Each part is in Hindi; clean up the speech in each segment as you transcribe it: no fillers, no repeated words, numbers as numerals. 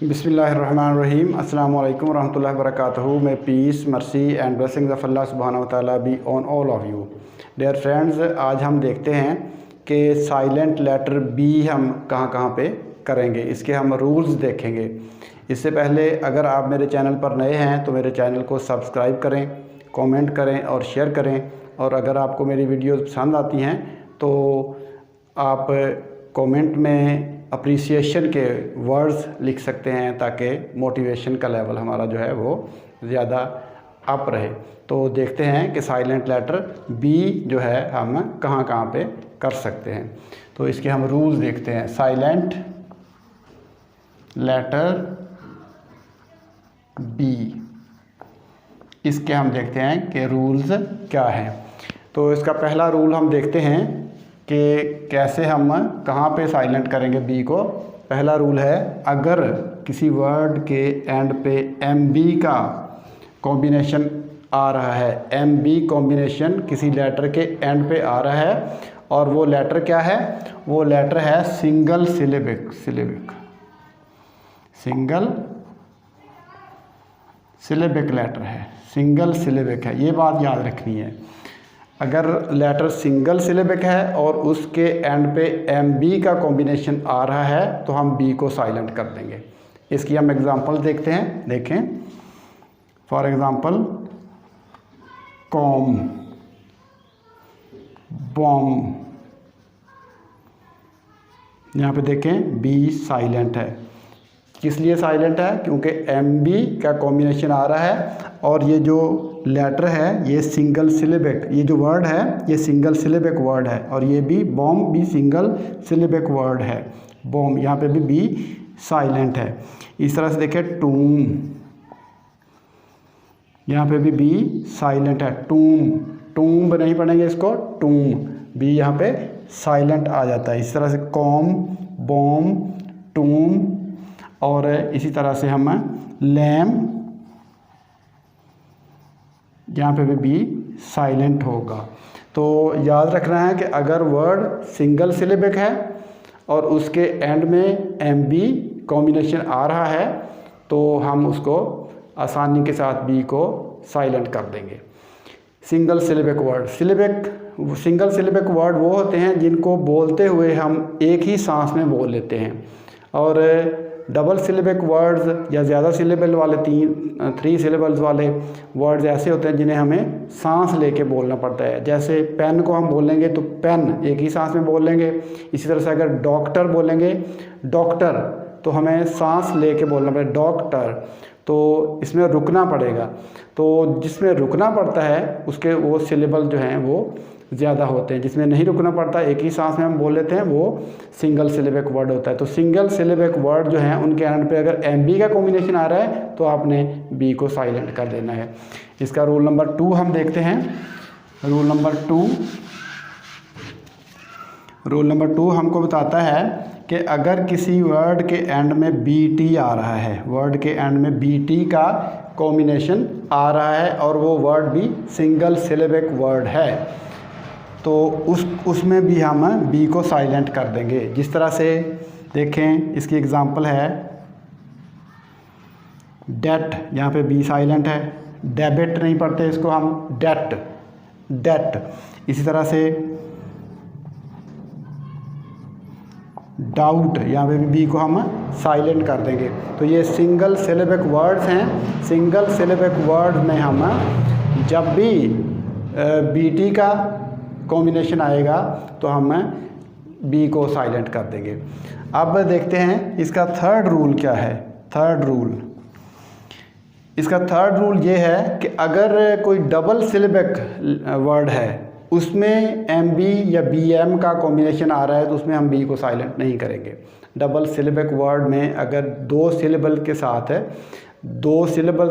बिस्मिल्लाहिर्रहमानिर्रहीम। अस्सलाम वालेकुम रहमतुल्लाहि व बरकातहू। May peace mercy and blessings of अल्लाह सुब्हानहू व तआला be on all of you. Dear friends, आज हम देखते हैं कि साइलेंट लेटर बी हम कहाँ कहाँ पे करेंगे, इसके हम रूल्स देखेंगे। इससे पहले अगर आप मेरे चैनल पर नए हैं तो मेरे चैनल को सब्सक्राइब करें, कमेंट करें और शेयर करें। और अगर आपको मेरी वीडियोज़ पसंद आती हैं तो आप कमेंट में अप्रिसिएशन के वर्ड्स लिख सकते हैं ताकि मोटिवेशन का लेवल हमारा जो है वो ज़्यादा अप रहे। तो देखते हैं कि साइलेंट लेटर बी जो है हम कहाँ कहाँ पे कर सकते हैं। तो इसके हम रूल्स देखते हैं। साइलेंट लेटर बी, इसके हम देखते हैं कि रूल्स क्या हैं। तो इसका पहला रूल हम देखते हैं कि कैसे हम कहाँ पे साइलेंट करेंगे बी को। पहला रूल है, अगर किसी वर्ड के एंड पे एम बी का कॉम्बिनेशन आ रहा है, एम बी कॉम्बिनेशन किसी लेटर के एंड पे आ रहा है और वो लेटर क्या है, वो लेटर है single syllabic single syllabic letter है, सिंगल सिलेबिक है, ये बात याद रखनी है। अगर लेटर सिंगल सिलेबिक है और उसके एंड पे एम बी का कॉम्बिनेशन आ रहा है तो हम बी को साइलेंट कर देंगे। इसकी हम एग्जांपल देखते हैं। देखें, फॉर एग्जांपल कॉम, बॉम, यहाँ पे देखें बी साइलेंट है। किस लिए साइलेंट है? क्योंकि एम बी का कॉम्बिनेशन आ रहा है और ये जो लेटर है ये सिंगल सिलेबिक, ये जो वर्ड है ये सिंगल सिलेबिक वर्ड है। और ये भी बॉम भी सिंगल सिलेबिक वर्ड है, बॉम, यहाँ पे भी साइलेंट है। इस तरह से देखें टूम, यहाँ पे भी साइलेंट है। टूम, टूम नहीं पढ़ेंगे इसको, टूम, बी यहाँ पे साइलेंट आ जाता है। इस तरह से कॉम, बॉम, टूम, और इसी तरह से हम लैम, यहाँ पे भी साइलेंट होगा। तो याद रखना है कि अगर वर्ड सिंगल सिलेबिक है और उसके एंड में एम बी कॉम्बिनेशन आ रहा है तो हम उसको आसानी के साथ बी को साइलेंट कर देंगे। Single syllabic word, single syllabic word वो होते हैं जिनको बोलते हुए हम एक ही सांस में बोल लेते हैं। और डबल सिलेबिक वर्ड्स या ज़्यादा सिलेबल वाले 3 सिलेबल्स वाले वर्ड्स ऐसे होते हैं जिन्हें हमें सांस लेके बोलना पड़ता है। जैसे पेन को हम बोलेंगे तो पेन एक ही सांस में बोल लेंगे। इसी तरह से अगर डॉक्टर बोलेंगे डॉक्टर तो हमें सांस लेके बोलना पड़ेगा डॉक्टर, तो इसमें रुकना पड़ेगा। तो जिसमें रुकना पड़ता है उसके वो सिलेबल जो हैं वो ज़्यादा होते हैं। जिसमें नहीं रुकना पड़ता, एक ही सांस में हम बोल लेते हैं, वो सिंगल सिलेबिक वर्ड होता है। तो सिंगल सिलेबिक वर्ड जो हैं उनके एंड पे अगर एम बी का कॉम्बिनेशन आ रहा है तो आपने बी को साइलेंट कर देना है। इसका रूल नंबर 2 हम देखते हैं। रूल नंबर 2 हमको बताता है कि अगर किसी वर्ड के एंड में बी टी आ रहा है, वर्ड के एंड में बी टी का कॉम्बिनेशन आ रहा है और वो वर्ड भी सिंगल सिलेबिक वर्ड है तो उसमें भी हम बी को साइलेंट कर देंगे। जिस तरह से देखें, इसकी एग्जांपल है डेट, यहाँ पे बी साइलेंट है। डेबिट नहीं पढ़ते इसको हम, डेट। इसी तरह से डाउट, यहाँ पे भी बी को हम साइलेंट कर देंगे। तो ये सिंगल सिलेबिक वर्ड्स हैं। सिंगल सिलेबिक वर्ड में हम जब भी बी टी का कॉम्बिनेशन आएगा तो हम बी को साइलेंट कर देंगे। अब देखते हैं इसका थर्ड रूल क्या है। इसका थर्ड रूल ये है कि अगर कोई डबल सिलेबिक वर्ड है उसमें एम बी या बी एम का कॉम्बिनेशन आ रहा है तो उसमें हम बी को साइलेंट नहीं करेंगे। डबल सिलेबिक वर्ड में अगर 2 सिलेबल्स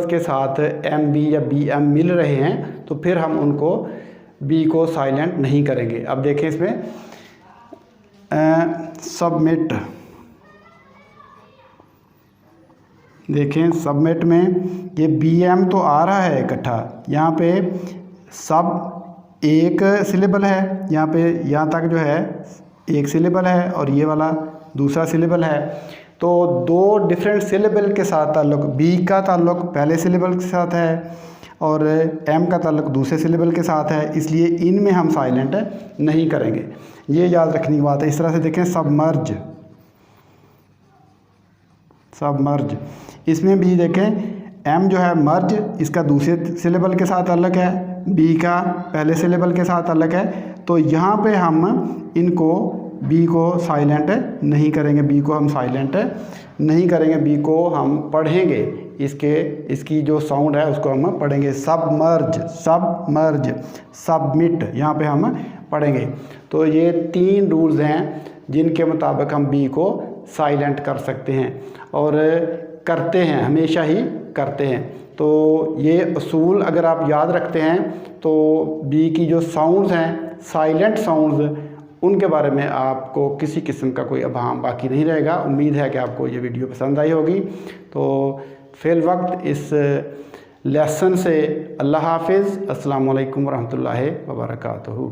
के साथ एम बी या बी एम मिल रहे हैं तो फिर हम उनको बी को साइलेंट नहीं करेंगे। अब देखें इसमें सबमिट, देखें सबमिट में ये बी एम तो आ रहा है इकट्ठा, यहाँ पे सब एक सिलेबल है, यहाँ पे यहाँ तक जो है एक सिलेबल है और ये वाला दूसरा सिलेबल है। तो दो डिफरेंट सिलेबल के साथ ताल्लुक़, बी का ताल्लुक़ पहले सिलेबल के साथ है और एम का ताल्लुक़ दूसरे सिलेबल के साथ है, इसलिए इनमें हम साइलेंट नहीं करेंगे। ये याद रखने की बात है। इस तरह से देखें सबमर्ज, सबमर्ज, इसमें भी देखें एम जो है मर्ज, इसका दूसरे सिलेबल के साथ अलग है, बी का पहले सिलेबल के साथ अलग है। तो यहाँ पे हम इनको बी को साइलेंट नहीं करेंगे, बी को हम साइलेंट नहीं करेंगे, बी को हम पढ़ेंगे, इसकी जो साउंड है उसको हम पढ़ेंगे। सबमर्ज, सबमर्ज, सबमिट, यहाँ पे हम पढ़ेंगे। तो ये 3 रूल्स हैं जिनके मुताबिक हम बी को साइलेंट कर सकते हैं और करते हैं, हमेशा ही करते हैं। तो ये असूल अगर आप याद रखते हैं तो बी की जो साउंड्स हैं, साइलेंट साउंड्स, उनके बारे में आपको किसी किस्म का कोई अभाम बाकी नहीं रहेगा। उम्मीद है कि आपको ये वीडियो पसंद आई होगी। तो फिल वक्त इस लेसन से अल्लाह हाफिज़। अस्सलामु अलैकुम वरहमतुल्लाहि वबरकातुहू।